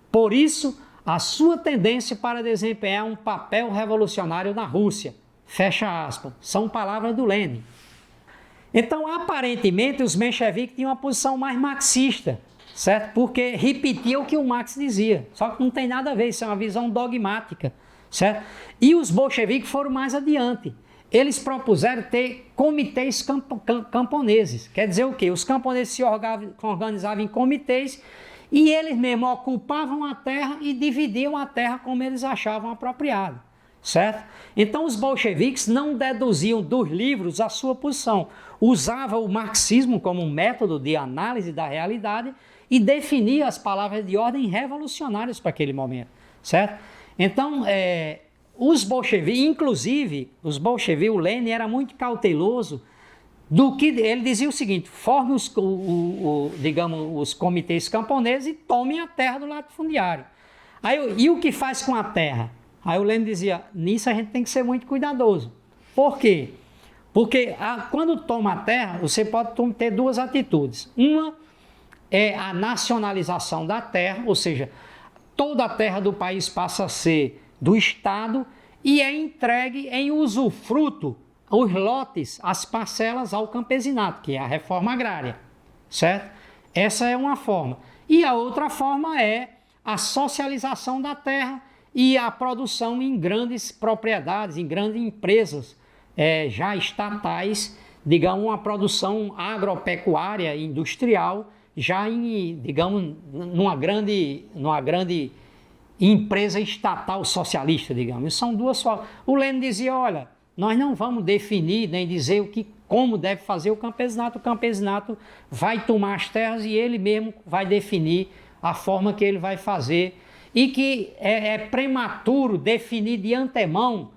[SPEAKER 1] Por isso, a sua tendência para desempenhar um papel revolucionário na Rússia. Fecha aspas. São palavras do Lenin. Então, aparentemente, os mencheviques tinham uma posição mais marxista, certo? Porque repetia o que o Marx dizia. Só que não tem nada a ver, isso é uma visão dogmática, certo? E os bolcheviques foram mais adiante. Eles propuseram ter comitês camponeses. Quer dizer o quê? Os camponeses se organizavam em comitês e eles mesmos ocupavam a terra e dividiam a terra como eles achavam apropriado, certo? Então os bolcheviques não deduziam dos livros a sua posição, usavam o marxismo como um método de análise da realidade e definia as palavras de ordem revolucionárias para aquele momento, certo? Então, os bolcheviques, inclusive, o Lenin era muito cauteloso do que ele dizia o seguinte: forme os comitês camponeses e tomem a terra do latifundiário. E o que faz com a terra? Aí o Lenin dizia: nisso a gente tem que ser muito cuidadoso. Por quê? Porque quando toma a terra, você pode ter 2 atitudes. Uma é a nacionalização da terra, ou seja, toda a terra do país passa a ser do Estado e é entregue em usufruto, os lotes, as parcelas ao campesinato, que é a reforma agrária, certo? Essa é uma forma. E a outra forma é a socialização da terra e a produção em grandes propriedades, em grandes empresas já estatais, digamos, uma produção agropecuária, industrial, já em, digamos, numa grande empresa estatal socialista, digamos. São duas formas. O Lênin dizia, olha, nós não vamos definir nem dizer como deve fazer o campesinato vai tomar as terras e ele mesmo vai definir a forma que ele vai fazer, e que é prematuro definir de antemão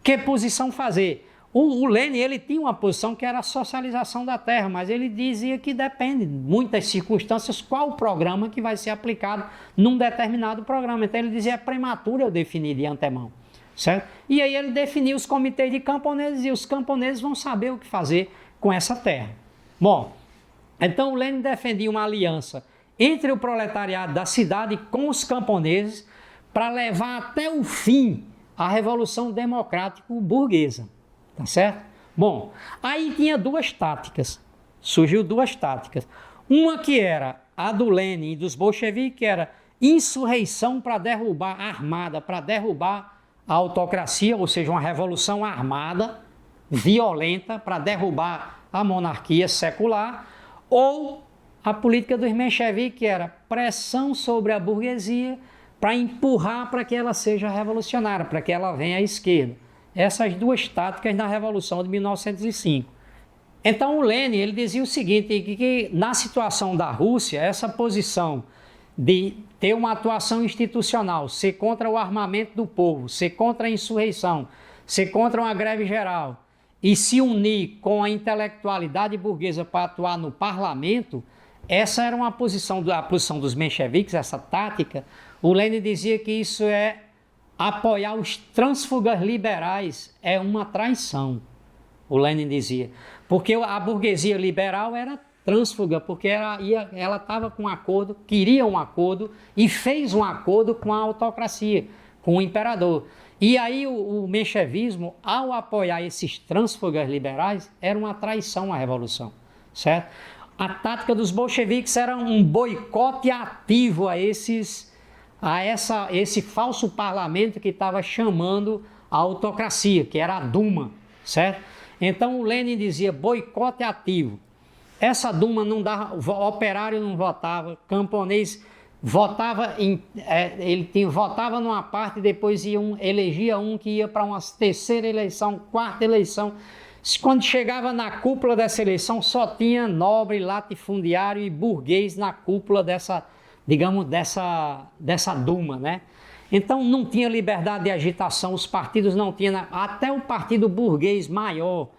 [SPEAKER 1] que posição fazer. O Lênin, ele tinha uma posição que era a socialização da terra, mas ele dizia que depende, de muitas circunstâncias, qual o programa que vai ser aplicado num determinado programa. Então ele dizia, é prematuro eu definir de antemão, certo? E aí ele definiu os comitês de camponeses e os camponeses vão saber o que fazer com essa terra. Bom, então o Lênin defendia uma aliança entre o proletariado da cidade com os camponeses para levar até o fim a Revolução Democrática Burguesa, tá certo? Bom, aí tinha surgiu duas táticas. Uma que era a do Lênin e dos bolcheviques, que era insurreição para derrubar, armada, para derrubar a autocracia, ou seja, uma revolução armada, violenta, para derrubar a monarquia secular, ou a política dos mencheviques, que era pressão sobre a burguesia para empurrar para que ela seja revolucionária, para que ela venha à esquerda. Essas duas táticas na Revolução de 1905. Então o Lênin, ele dizia o seguinte, que na situação da Rússia, essa posição de ter uma atuação institucional, ser contra o armamento do povo, ser contra a insurreição, ser contra uma greve geral e se unir com a intelectualidade burguesa para atuar no parlamento, essa era a posição dos mencheviques, essa tática. O Lênin dizia que isso é apoiar os trânsfugas liberais, é uma traição, o Lênin dizia. Porque a burguesia liberal era trânsfuga, porque ela estava com um acordo, queria um acordo e fez um acordo com a autocracia, com o imperador. E aí o menchevismo, ao apoiar esses trânsfugas liberais, era uma traição à revolução, certo? A tática dos bolcheviques era um boicote ativo a esse falso parlamento que estava chamando a autocracia, que era a Duma, certo? Então o Lênin dizia boicote ativo. Essa Duma não dava, operário não votava, camponês votava, votava numa parte e depois elegia um que ia para uma terceira eleição, quarta eleição. Quando chegava na cúpula dessa eleição, só tinha nobre, latifundiário e burguês na cúpula dessa Duma, né? Então não tinha liberdade de agitação, os partidos não tinham, até o partido burguês maior,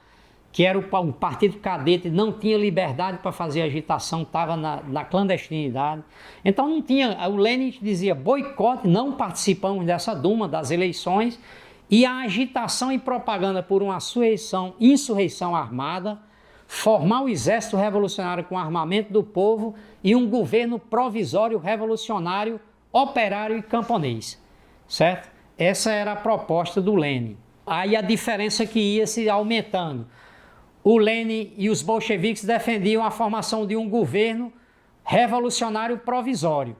[SPEAKER 1] que era o partido cadete, não tinha liberdade para fazer agitação, estava na clandestinidade. Então não tinha, o Lênin dizia boicote, não participamos dessa Duma, das eleições, e a agitação e propaganda por uma insurreição armada, formar o exército revolucionário com armamento do povo e um governo provisório revolucionário, operário e camponês, certo? Essa era a proposta do Lênin. Aí a diferença que ia se aumentando. O Lênin e os bolcheviques defendiam a formação de um governo revolucionário provisório,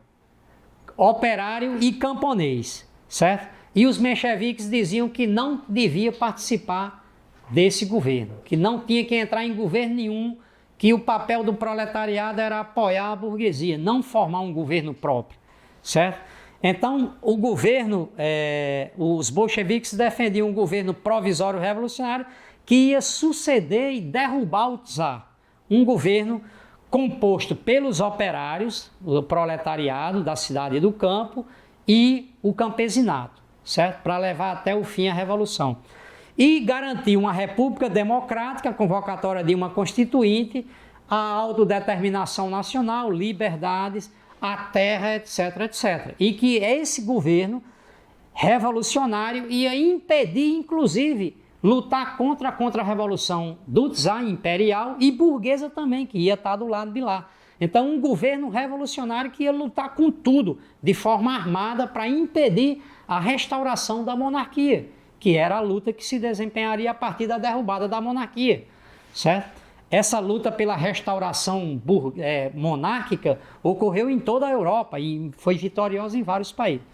[SPEAKER 1] operário e camponês, certo? E os mencheviques diziam que não devia participar desse governo, que não tinha que entrar em governo nenhum, que o papel do proletariado era apoiar a burguesia, não formar um governo próprio, certo? Então, o governo, os bolcheviques defendiam um governo provisório revolucionário que ia suceder e derrubar o czar, um governo composto pelos operários, o proletariado da cidade e do campo e o campesinato, certo? Para levar até o fim a revolução. E garantir uma república democrática, a convocatória de uma constituinte, a autodeterminação nacional, liberdades, a terra, etc, etc. E que esse governo revolucionário ia impedir, inclusive, lutar contra a contra-revolução do czar imperial e burguesa também, que ia estar do lado de lá. Então, um governo revolucionário que ia lutar com tudo, de forma armada, para impedir a restauração da monarquia, que era a luta que se desempenharia a partir da derrubada da monarquia, certo? essa luta pela restauração monárquica ocorreu em toda a Europa e foi vitoriosa em vários países.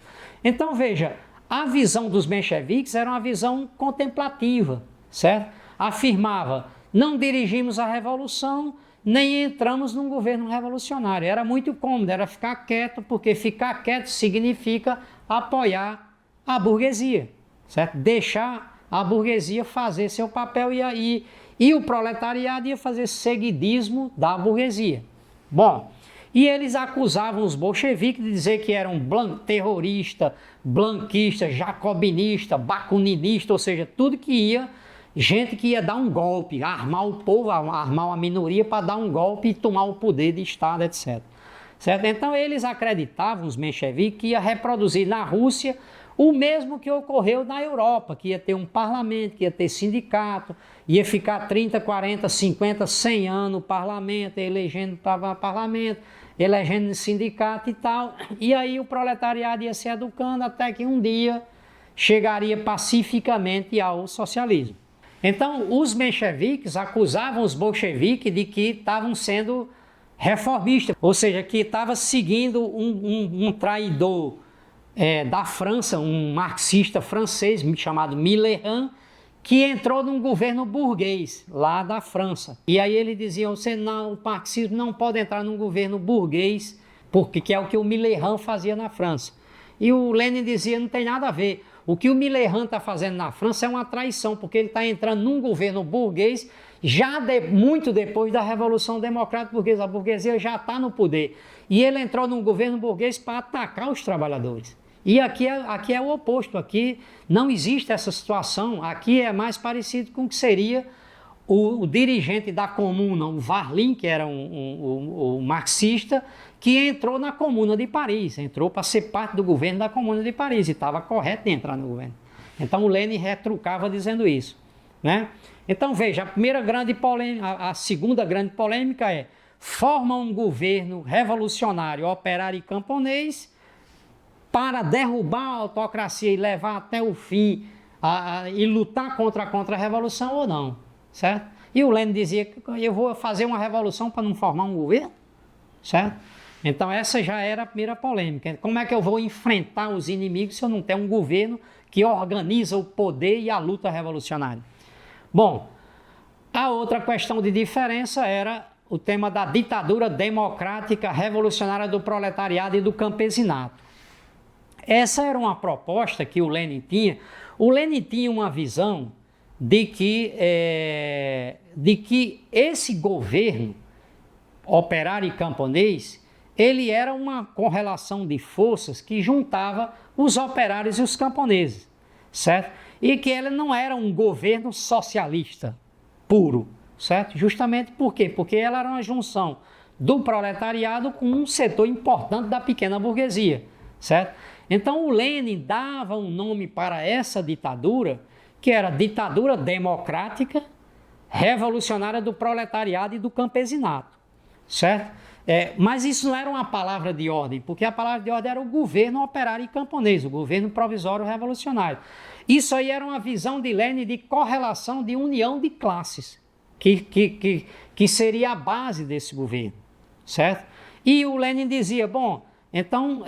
[SPEAKER 1] Então veja, a visão dos mencheviques era uma visão contemplativa, certo? Afirmava, não dirigimos a revolução, nem entramos num governo revolucionário. Era muito cômodo, era ficar quieto, porque ficar quieto significa apoiar a burguesia, certo? Deixar a burguesia fazer seu papel e o proletariado ia fazer seguidismo da burguesia. Bom, e eles acusavam os bolcheviques de dizer que eram terroristas, blanquistas, jacobinistas, bakuninista, ou seja, tudo que ia, gente que ia dar um golpe, armar o povo, armar uma minoria para dar um golpe e tomar o poder de Estado, etc. Certo? Então eles acreditavam, os mencheviques, que ia reproduzir na Rússia o mesmo que ocorreu na Europa, que ia ter um parlamento, que ia ter sindicato, ia ficar 30, 40, 50, 100 anos o parlamento, elegendo para parlamento, elegendo sindicato e tal. E aí o proletariado ia se educando até que um dia chegaria pacificamente ao socialismo. Então os mencheviques acusavam os bolcheviques de que estavam sendo reformistas, ou seja, que estava seguindo um traidor da França, um marxista francês chamado Millerand, que entrou num governo burguês lá da França. E aí ele dizia, o marxismo não pode entrar num governo burguês, porque que é o que o Millerand fazia na França. E o Lenin dizia, não tem nada a ver. O que o Millerand está fazendo na França é uma traição, porque ele está entrando num governo burguês muito depois da Revolução Democrática Burguesa. A burguesia já está no poder. E ele entrou num governo burguês para atacar os trabalhadores. E aqui é o oposto, aqui não existe essa situação, aqui é mais parecido com o que seria o dirigente da Comuna, o Varlin, que era um marxista, que entrou na Comuna de Paris, entrou para ser parte do governo da Comuna de Paris, e estava correto de entrar no governo. Então o Lenin retrucava dizendo isso, né? Então veja, a segunda grande polêmica é, forma um governo revolucionário, operário e camponês, para derrubar a autocracia e levar até o fim e lutar contra a contra-revolução ou não, certo? E o Lenin dizia que eu vou fazer uma revolução para não formar um governo, certo? Então essa já era a primeira polêmica. Como é que eu vou enfrentar os inimigos se eu não tenho um governo que organiza o poder e a luta revolucionária? Bom, a outra questão de diferença era o tema da ditadura democrática revolucionária do proletariado e do campesinato. Essa era uma proposta que o Lenin tinha. O Lenin tinha uma visão de que esse governo operário e camponês, ele era uma correlação de forças que juntava os operários e os camponeses, certo? E que ele não era um governo socialista puro, certo? Justamente por quê? Porque ela era uma junção do proletariado com um setor importante da pequena burguesia, certo? Então o Lenin dava um nome para essa ditadura, que era ditadura democrática, revolucionária do proletariado e do campesinato, certo? Mas isso não era uma palavra de ordem, porque a palavra de ordem era o governo operário e camponês, o governo provisório revolucionário. Isso aí era uma visão de Lenin de correlação, de união de classes, que seria a base desse governo, certo? E o Lenin dizia, bom, então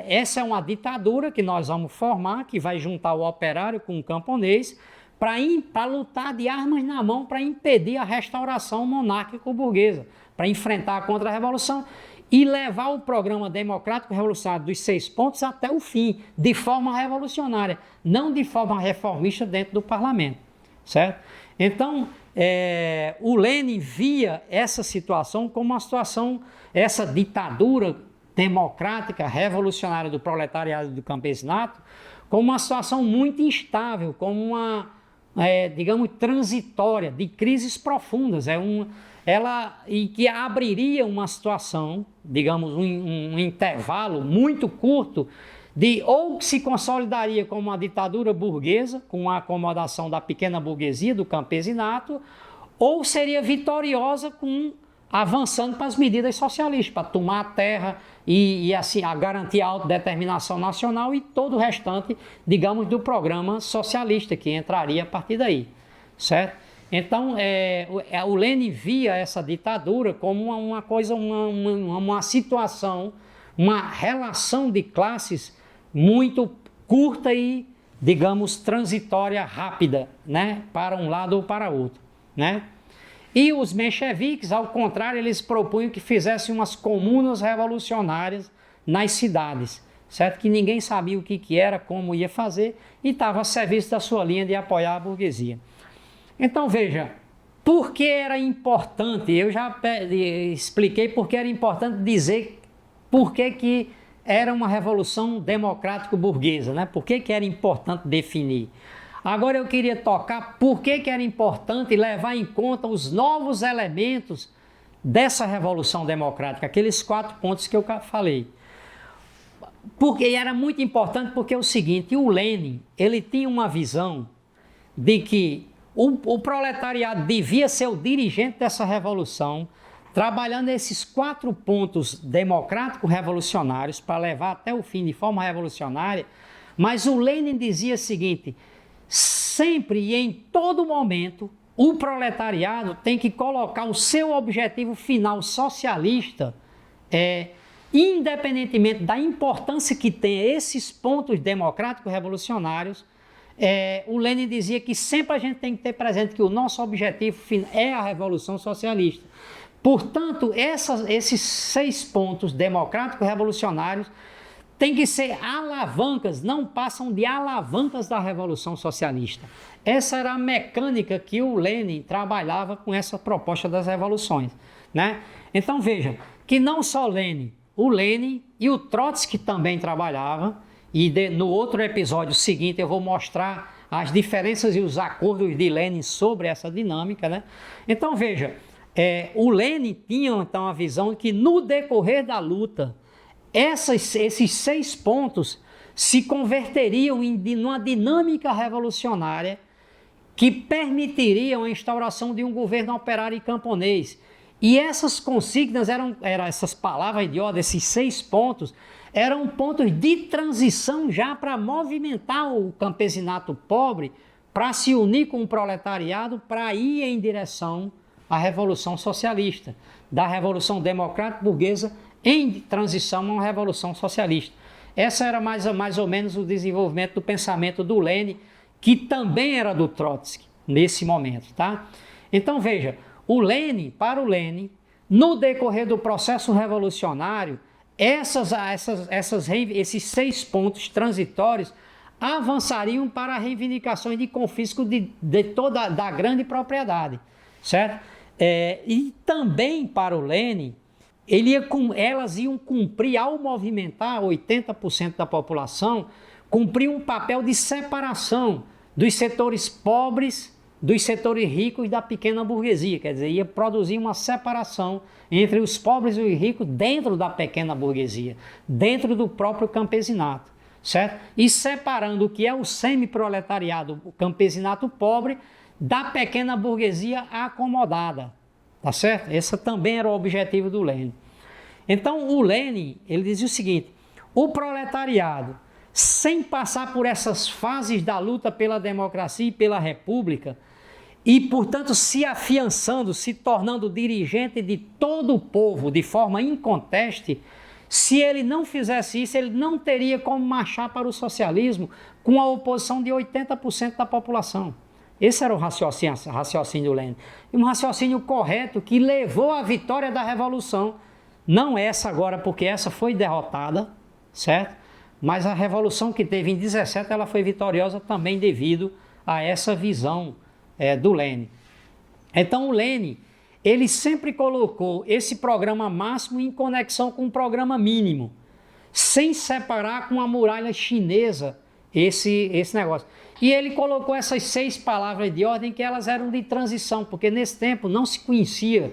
[SPEAKER 1] essa é uma ditadura que nós vamos formar, que vai juntar o operário com o camponês, para lutar de armas na mão para impedir a restauração monárquico-burguesa, para enfrentar a contra-revolução e levar o programa democrático revolucionário dos 6 pontos até o fim, de forma revolucionária, não de forma reformista dentro do parlamento, certo? Então, o Lenin via essa situação como uma situação, essa ditadura democrática, revolucionária do proletariado e do campesinato, como uma situação muito instável, como uma, digamos, transitória, de crises profundas, e que abriria uma situação, digamos, um intervalo muito curto, ou que se consolidaria como uma ditadura burguesa, com a acomodação da pequena burguesia, do campesinato, ou seria vitoriosa avançando para as medidas socialistas, para tomar a terra e assim, a garantir a autodeterminação nacional e todo o restante, digamos, do programa socialista, que entraria a partir daí, certo? Então, o Lenin via essa ditadura como uma coisa, uma situação, uma relação de classes muito curta e, digamos, transitória, rápida, né? Para um lado ou para outro, né? E os mencheviques, ao contrário, eles propunham que fizessem umas comunas revolucionárias nas cidades, certo? Que ninguém sabia o que era, como ia fazer, e estava a serviço da sua linha de apoiar a burguesia. Então, veja, por que era importante? Eu já expliquei por que era importante dizer por que era uma revolução democrático-burguesa, né? Por que era importante definir. Agora eu queria tocar por que era importante levar em conta os novos elementos dessa revolução democrática, aqueles 4 pontos que eu falei. Porque era muito importante porque é o seguinte, o Lenin, ele tinha uma visão de que o proletariado devia ser o dirigente dessa revolução, trabalhando esses 4 pontos democrático-revolucionários para levar até o fim de forma revolucionária, mas o Lenin dizia o seguinte, sempre e em todo momento, o proletariado tem que colocar o seu objetivo final socialista, independentemente da importância que tem esses pontos democrático-revolucionários, o Lenin dizia que sempre a gente tem que ter presente que o nosso objetivo é a Revolução Socialista. Portanto, esses 6 pontos democrático-revolucionários têm que ser alavancas, não passam de alavancas da Revolução Socialista. Essa era a mecânica que o Lenin trabalhava com essa proposta das revoluções, né? Então veja, que não só o Lenin e o Trotsky também trabalhavam, e no outro episódio seguinte eu vou mostrar as diferenças e os acordos de Lenin sobre essa dinâmica, né? Então veja, o Lenin tinha então a visão de que no decorrer da luta, esses 6 pontos se converteriam em uma dinâmica revolucionária que permitiriam a instauração de um governo operário e camponês. E essas consignas eram essas palavras de ordem, esses 6 pontos, eram pontos de transição já para movimentar o campesinato pobre, para se unir com o proletariado, para ir em direção à Revolução Socialista, da Revolução Democrática Burguesa em transição a uma Revolução Socialista. Essa era mais ou menos o desenvolvimento do pensamento do Lenin, que também era do Trotsky nesse momento, tá? Então veja, para o Lenin, no decorrer do processo revolucionário, esses 6 pontos transitórios avançariam para reivindicações de confisco da grande propriedade, certo? E também para o Lenin, elas iam cumprir, ao movimentar 80% da população, cumprir um papel de separação dos setores pobres, dos setores ricos e da pequena burguesia, quer dizer, ia produzir uma separação entre os pobres e os ricos dentro da pequena burguesia, dentro do próprio campesinato, certo? E separando o que é o semi-proletariado, o campesinato pobre, da pequena burguesia acomodada, tá certo? Esse também era o objetivo do Lenin. Então o Lenin, ele dizia o seguinte, o proletariado, sem passar por essas fases da luta pela democracia e pela república, e, portanto, se afiançando, se tornando dirigente de todo o povo de forma inconteste, se ele não fizesse isso, ele não teria como marchar para o socialismo com a oposição de 80% da população. Esse era o raciocínio do Lenin. E um raciocínio correto que levou à vitória da Revolução. Não essa agora, porque essa foi derrotada, certo? Mas a Revolução que teve em 17, ela foi vitoriosa também devido a essa visão do Lenin. Então o Lenin, ele sempre colocou esse programa máximo em conexão com o programa mínimo, sem separar com a muralha chinesa esse negócio. E ele colocou essas 6 palavras de ordem que elas eram de transição, porque nesse tempo não se conhecia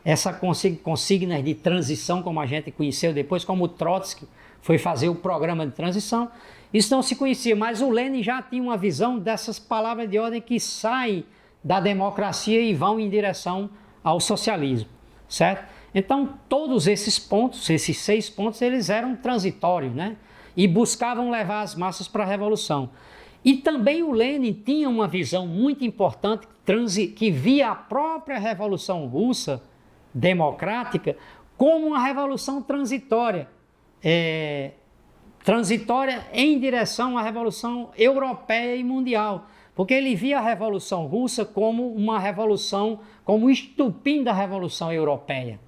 [SPEAKER 1] essa consignas de transição como a gente conheceu depois, como o Trotsky foi fazer o programa de transição. Isso não se conhecia, mas o Lenin já tinha uma visão dessas palavras de ordem que saem da democracia e vão em direção ao socialismo, certo? Então, todos esses pontos, esses 6 pontos, eles eram transitórios, né? E buscavam levar as massas para a revolução. E também o Lenin tinha uma visão muito importante que via a própria Revolução Russa democrática como uma revolução transitória, transitória em direção à Revolução Europeia e Mundial, porque ele via a Revolução Russa como uma revolução, como o estupim da Revolução Europeia.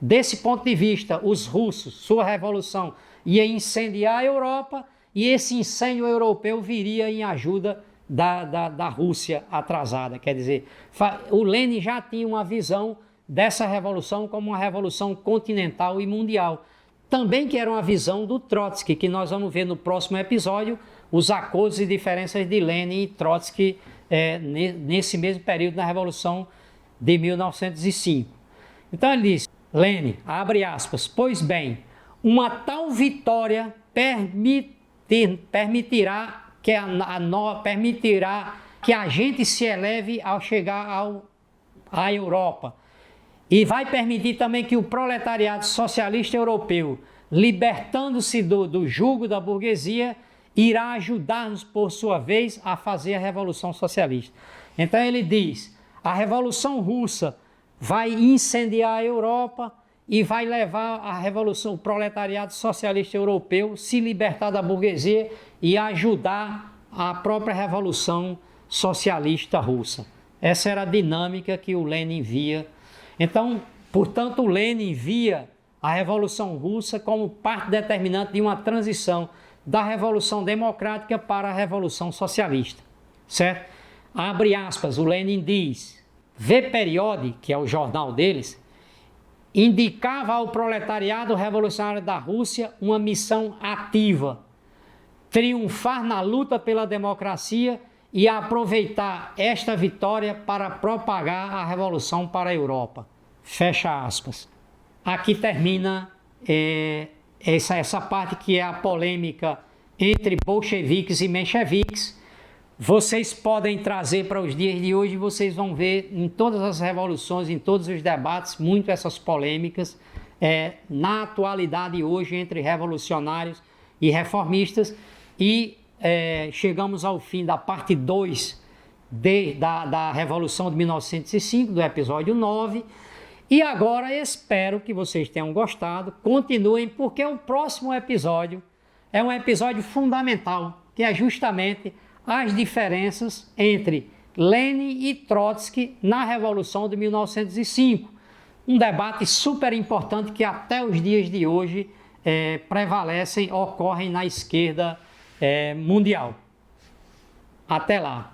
[SPEAKER 1] Desse ponto de vista, os russos, sua revolução ia incendiar a Europa e esse incêndio europeu viria em ajuda da Rússia atrasada. Quer dizer, o Lenin já tinha uma visão dessa revolução como uma revolução continental e mundial. Também que era uma visão do Trotsky, que nós vamos ver no próximo episódio, os acordos e diferenças de Lenin e Trotsky nesse mesmo período da Revolução de 1905. Então ele diz, Lenin, abre aspas, pois bem, uma tal vitória permitirá que a gente se eleve ao chegar à Europa. E vai permitir também que o proletariado socialista europeu, libertando-se do jugo da burguesia, irá ajudar-nos, por sua vez, a fazer a Revolução Socialista. Então ele diz, a Revolução Russa vai incendiar a Europa e vai levar a revolução, o proletariado socialista europeu se libertar da burguesia e ajudar a própria Revolução Socialista Russa. Essa era a dinâmica que o Lenin via. Então, portanto, o Lenin via a Revolução Russa como parte determinante de uma transição da Revolução Democrática para a Revolução Socialista, certo? Abre aspas, o Lenin diz, V Periode, que é o jornal deles, indicava ao proletariado revolucionário da Rússia uma missão ativa, triunfar na luta pela democracia e aproveitar esta vitória para propagar a revolução para a Europa. Fecha aspas. Aqui termina essa parte que é a polêmica entre bolcheviques e mencheviques. Vocês podem trazer para os dias de hoje, vocês vão ver em todas as revoluções, em todos os debates, muito essas polêmicas na atualidade hoje entre revolucionários e reformistas. E chegamos ao fim da parte 2 da Revolução de 1905, do episódio 9. E agora espero que vocês tenham gostado, continuem, porque o próximo episódio é um episódio fundamental, que é justamente as diferenças entre Lenin e Trotsky na Revolução de 1905. Um debate super importante que até os dias de hoje ocorrem na esquerda mundial. Até lá!